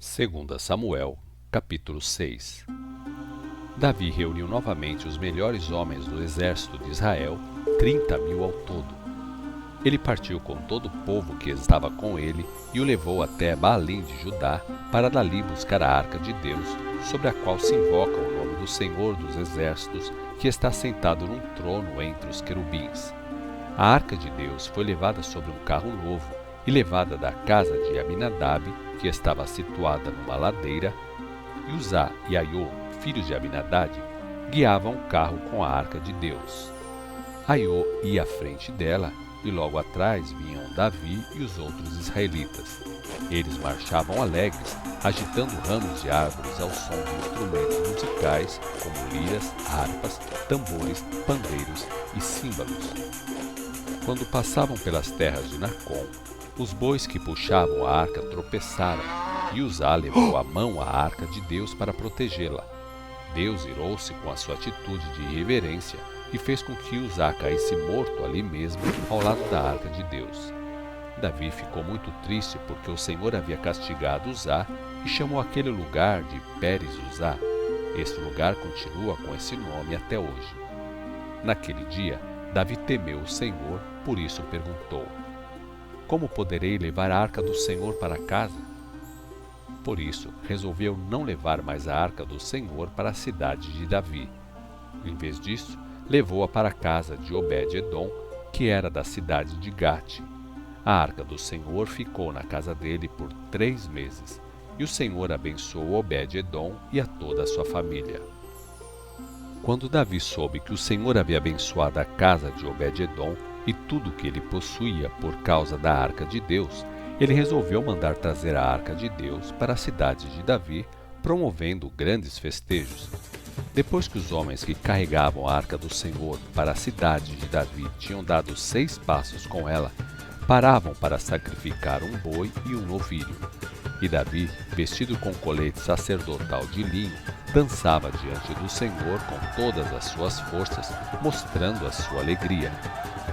Segunda Samuel, capítulo 6. Davi reuniu novamente os melhores homens do exército de Israel, 30.000 ao todo. Ele partiu com todo o povo que estava com ele e o levou até Baalim de Judá para dali buscar a arca de Deus, sobre a qual se invoca o nome do Senhor dos Exércitos, que está sentado num trono entre os querubins. A arca de Deus foi levada sobre um carro novo e levada da casa de Abinadab, que estava situada numa ladeira, e Uzá e Aiô, filhos de Abinadab, guiavam o carro com a arca de Deus. Aiô ia à frente dela, e logo atrás vinham Davi e os outros israelitas. Eles marchavam alegres, agitando ramos de árvores ao som de instrumentos musicais, como liras, harpas, tambores, pandeiros e símbalos. Quando passavam pelas terras de Nacon, os bois que puxavam a arca tropeçaram, e Uzá levou à mão a arca de Deus para protegê-la. Deus irou-se com a sua atitude de irreverência e fez com que Uzá caísse morto ali mesmo, ao lado da arca de Deus. Davi ficou muito triste porque o Senhor havia castigado Uzá e chamou aquele lugar de Pérez-Uzá. Este lugar continua com esse nome até hoje. Naquele dia, Davi temeu o Senhor, por isso perguntou: como poderei levar a arca do Senhor para casa? Por isso, resolveu não levar mais a arca do Senhor para a cidade de Davi. Em vez disso, levou-a para a casa de Obed-Edom, que era da cidade de Gate. A arca do Senhor ficou na casa dele por 3 meses, e o Senhor abençoou Obed-Edom e a toda a sua família. Quando Davi soube que o Senhor havia abençoado a casa de Obed-Edom e tudo o que ele possuía por causa da arca de Deus, ele resolveu mandar trazer a arca de Deus para a cidade de Davi, promovendo grandes festejos. Depois que os homens que carregavam a arca do Senhor para a cidade de Davi tinham dado 6 passos com ela, paravam para sacrificar um boi e um novilho. E Davi, vestido com colete sacerdotal de linho, dançava diante do Senhor com todas as suas forças, mostrando a sua alegria.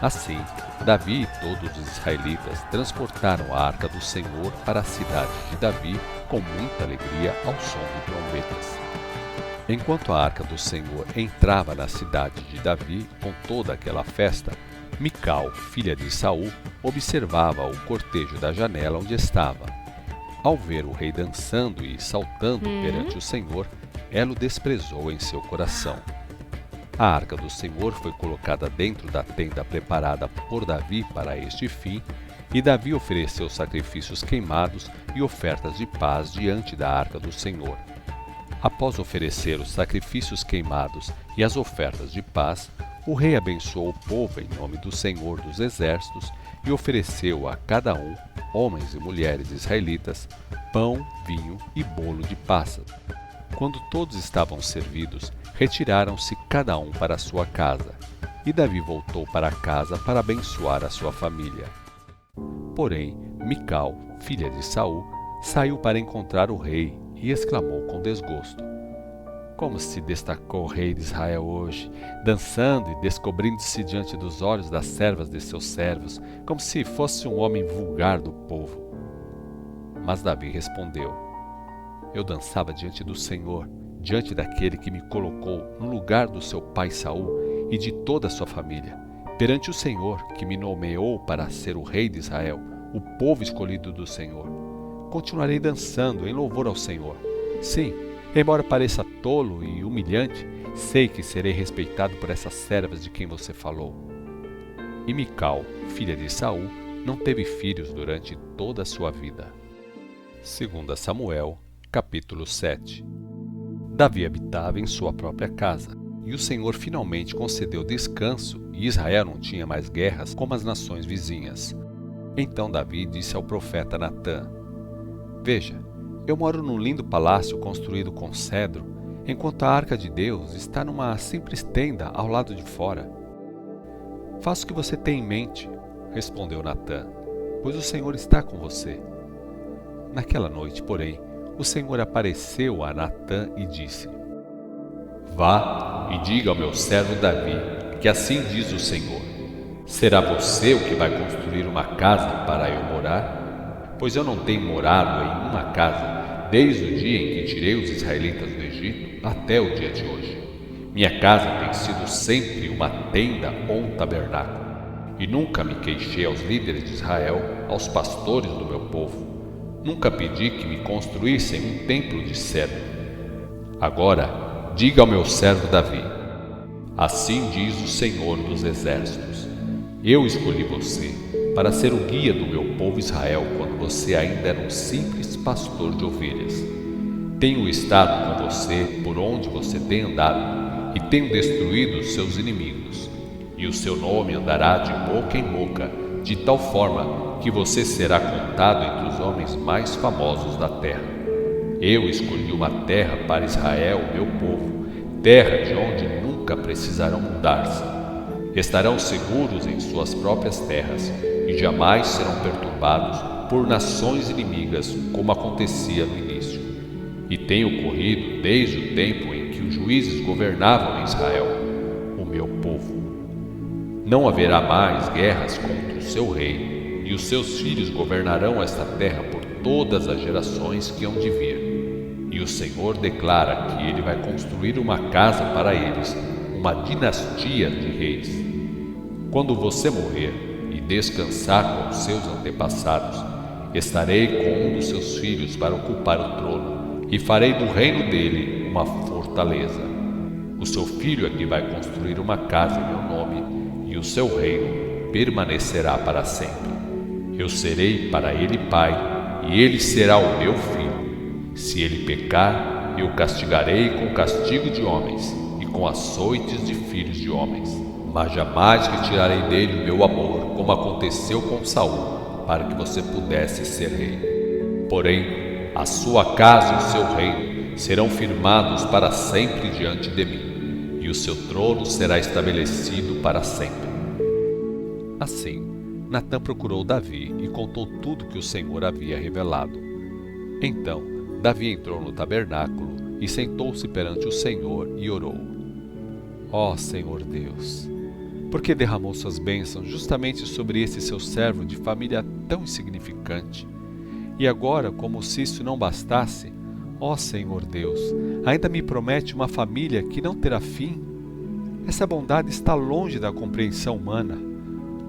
Assim, Davi e todos os israelitas transportaram a arca do Senhor para a cidade de Davi com muita alegria ao som de trombetas. Enquanto a arca do Senhor entrava na cidade de Davi com toda aquela festa, Mical, filha de Saul, observava o cortejo da janela onde estava. Ao ver o rei dançando e saltando perante o Senhor, ela o desprezou em seu coração. A arca do Senhor foi colocada dentro da tenda preparada por Davi para este fim, e Davi ofereceu sacrifícios queimados e ofertas de paz diante da arca do Senhor. Após oferecer os sacrifícios queimados e as ofertas de paz, o rei abençoou o povo em nome do Senhor dos Exércitos e ofereceu a cada um, homens e mulheres israelitas, pão, vinho e bolo de passas. Quando todos estavam servidos, retiraram-se cada um para sua casa, e Davi voltou para casa para abençoar a sua família. Porém, Mical, filha de Saul, saiu para encontrar o rei e exclamou com desgosto: como se destacou o rei de Israel hoje, dançando e descobrindo-se diante dos olhos das servas de seus servos, como se fosse um homem vulgar do povo. Mas Davi respondeu: eu dançava diante do Senhor, diante daquele que me colocou no lugar do seu pai Saul e de toda a sua família, perante o Senhor que me nomeou para ser o rei de Israel, o povo escolhido do Senhor. Continuarei dançando em louvor ao Senhor. Sim, embora pareça tolo e humilhante, sei que serei respeitado por essas servas de quem você falou. E Mical, filha de Saul, não teve filhos durante toda a sua vida. Segunda Samuel, capítulo 7. Davi habitava em sua própria casa, e o Senhor finalmente concedeu descanso, e Israel não tinha mais guerras como as nações vizinhas. Então Davi disse ao profeta Natã: veja, eu moro num lindo palácio construído com cedro, enquanto a arca de Deus está numa simples tenda ao lado de fora. Faça o que você tem em mente, respondeu Natã, pois o Senhor está com você. Naquela noite, porém, o Senhor apareceu a Natã e disse: vá e diga ao meu servo Davi que assim diz o Senhor: será você o que vai construir uma casa para eu morar? Pois eu não tenho morado em uma casa desde o dia em que tirei os israelitas do Egito até o dia de hoje. Minha casa tem sido sempre uma tenda ou um tabernáculo, e nunca me queixei aos líderes de Israel, aos pastores do meu povo. Nunca pedi que me construíssem um templo de cedro. Agora, diga ao meu servo Davi: assim diz o Senhor dos Exércitos: eu escolhi você para ser o guia do meu povo Israel quando você ainda era um simples pastor de ovelhas. Tenho estado com você por onde você tem andado e tenho destruído os seus inimigos. E o seu nome andará de boca em boca, de tal forma que você será contado entre os homens mais famosos da terra. Eu escolhi uma terra para Israel, meu povo, terra de onde nunca precisarão mudar-se. Estarão seguros em suas próprias terras e jamais serão perturbados por nações inimigas, como acontecia no início. E tem ocorrido desde o tempo em que os juízes governavam em Israel, o meu povo. Não haverá mais guerras contra o seu rei, e os seus filhos governarão esta terra por todas as gerações que hão de vir. E o Senhor declara que ele vai construir uma casa para eles, uma dinastia de reis. Quando você morrer e descansar com os seus antepassados, estarei com um dos seus filhos para ocupar o trono, e farei do reino dele uma fortaleza. O seu filho é que vai construir uma casa em meu nome, e o seu reino permanecerá para sempre. Eu serei para ele pai, e ele será o meu filho. Se ele pecar, eu o castigarei com o castigo de homens e com açoites de filhos de homens. Mas jamais retirarei dele o meu amor, como aconteceu com Saul, para que você pudesse ser rei. Porém, a sua casa e o seu reino serão firmados para sempre diante de mim, e o seu trono será estabelecido para sempre. Assim, Natã procurou Davi e contou tudo que o Senhor havia revelado. Então, Davi entrou no tabernáculo e sentou-se perante o Senhor e orou: ó Senhor Deus, por que derramou suas bênçãos justamente sobre esse seu servo de família tão insignificante? E agora, como se isso não bastasse, ó Senhor Deus, ainda me promete uma família que não terá fim? Essa bondade está longe da compreensão humana.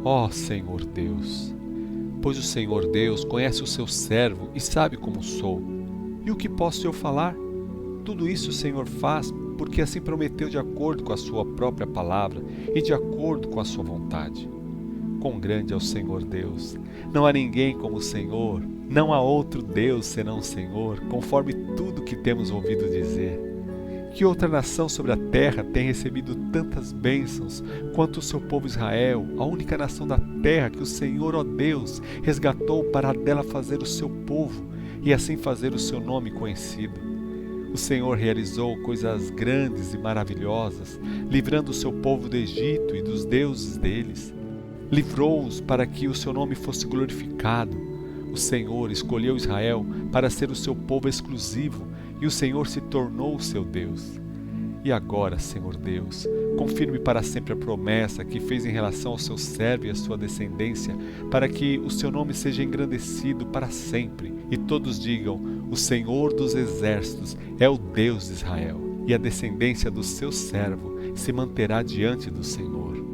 Ó Senhor Deus, pois o Senhor Deus conhece o seu servo e sabe como sou. E o que posso eu falar? Tudo isso o Senhor faz porque assim prometeu de acordo com a sua própria palavra e de acordo com a sua vontade. Quão grande é o Senhor Deus! Não há ninguém como o Senhor, não há outro Deus senão o Senhor, conforme tudo que temos ouvido dizer. Que outra nação sobre a terra tem recebido tantas bênçãos quanto o seu povo Israel, a única nação da terra que o Senhor, ó Deus, resgatou para dela fazer o seu povo e assim fazer o seu nome conhecido. O Senhor realizou coisas grandes e maravilhosas, livrando o seu povo do Egito e dos deuses deles. Livrou-os para que o seu nome fosse glorificado. O Senhor escolheu Israel para ser o seu povo exclusivo, e o Senhor se tornou o seu Deus. E agora, Senhor Deus, confirme para sempre a promessa que fez em relação ao seu servo e à sua descendência, para que o seu nome seja engrandecido para sempre, e todos digam: o Senhor dos Exércitos é o Deus de Israel, e a descendência do seu servo se manterá diante do Senhor.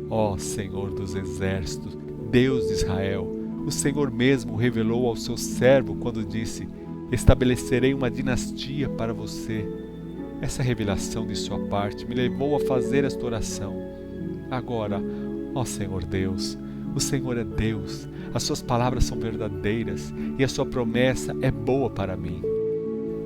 Ó Senhor dos Exércitos, Deus de Israel, o Senhor mesmo revelou ao seu servo quando disse: estabelecerei uma dinastia para você. Essa revelação de sua parte me levou a fazer esta oração. Agora, ó Senhor Deus, o Senhor é Deus, as suas palavras são verdadeiras e a sua promessa é boa para mim.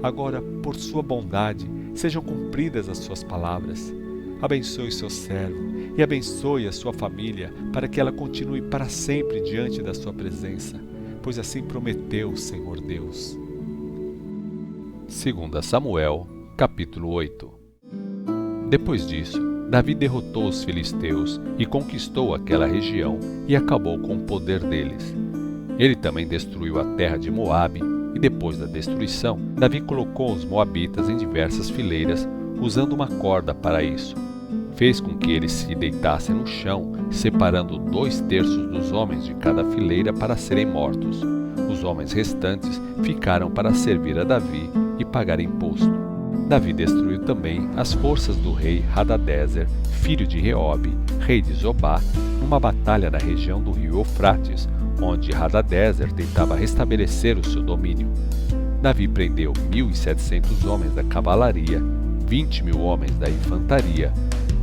Agora, por sua bondade, sejam cumpridas as suas palavras. Abençoe seu servo e abençoe a sua família, para que ela continue para sempre diante da sua presença, pois assim prometeu o Senhor Deus. 2 Samuel, capítulo 8. Depois disso, Davi derrotou os filisteus e conquistou aquela região e acabou com o poder deles. Ele também destruiu a terra de Moabe e depois da destruição, Davi colocou os moabitas em diversas fileiras, usando uma corda para isso. Fez com que eles se deitassem no chão, separando 2/3 dos homens de cada fileira para serem mortos. Os homens restantes ficaram para servir a Davi e pagar imposto. Davi destruiu também as forças do rei Hadadezer, filho de Reobe, rei de Zobá, numa batalha na região do rio Eufrates, onde Hadadezer tentava restabelecer o seu domínio. Davi prendeu 1.700 homens da cavalaria, 20.000 homens da infantaria,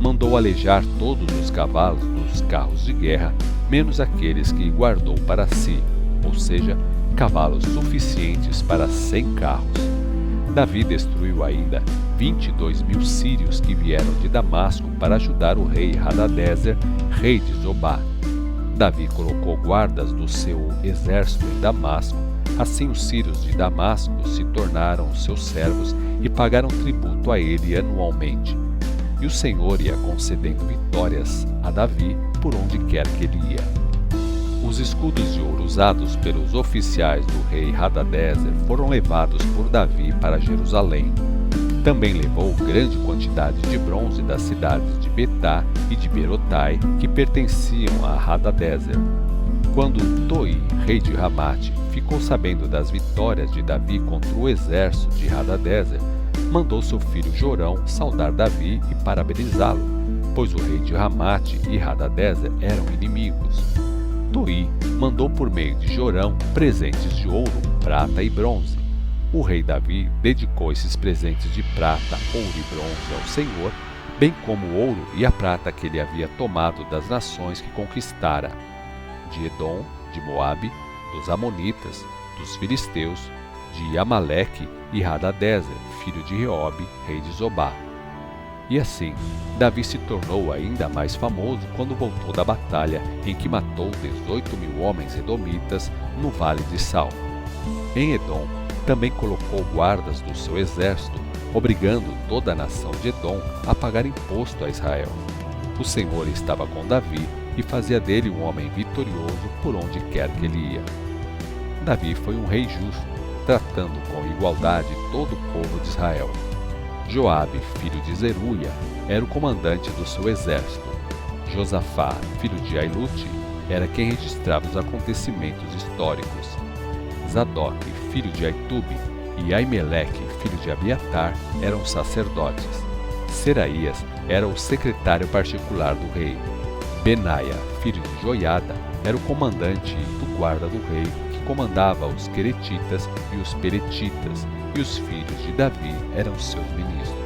mandou alejar todos os cavalos dos carros de guerra, menos aqueles que guardou para si, ou seja, cavalos suficientes para 100 carros. Davi destruiu ainda 22.000 sírios que vieram de Damasco para ajudar o rei Hadadezer, rei de Zobá. Davi colocou guardas do seu exército em Damasco, assim os sírios de Damasco se tornaram seus servos e pagaram tributo a ele anualmente. E o Senhor ia concedendo vitórias a Davi por onde quer que ele ia. Os escudos de ouro usados pelos oficiais do rei Hadadezer foram levados por Davi para Jerusalém. Também levou grande quantidade de bronze das cidades de Betá e de Berotai, que pertenciam a Hadadezer. Quando Toi, rei de Ramate, ficou sabendo das vitórias de Davi contra o exército de Hadadezer, mandou seu filho Jorão saudar Davi e parabenizá-lo, pois o rei de Ramate e Hadadezer eram inimigos. Toi mandou por meio de Jorão presentes de ouro, prata e bronze. O rei Davi dedicou esses presentes de prata, ouro e bronze ao Senhor, bem como o ouro e a prata que ele havia tomado das nações que conquistara, de Edom, de Moabe, dos Amonitas, dos Filisteus, de Amaleque e Hadadezer, filho de Reobe, rei de Zobá. E assim, Davi se tornou ainda mais famoso quando voltou da batalha em que matou 18.000 homens edomitas no Vale de Sal. Em Edom, também colocou guardas do seu exército, obrigando toda a nação de Edom a pagar imposto a Israel. O Senhor estava com Davi e fazia dele um homem vitorioso por onde quer que ele ia. Davi foi um rei justo, tratando com igualdade todo o povo de Israel. Joabe, filho de Zeruia, era o comandante do seu exército. Josafá, filho de Ailute, era quem registrava os acontecimentos históricos. Zadok, filho de Aitube, e Aimeleque, filho de Abiatar, eram sacerdotes. Seraías era o secretário particular do rei. Benaia, filho de Joiada, era o comandante do guarda do rei, que comandava os queretitas e os peretitas, e os filhos de Davi eram seus ministros.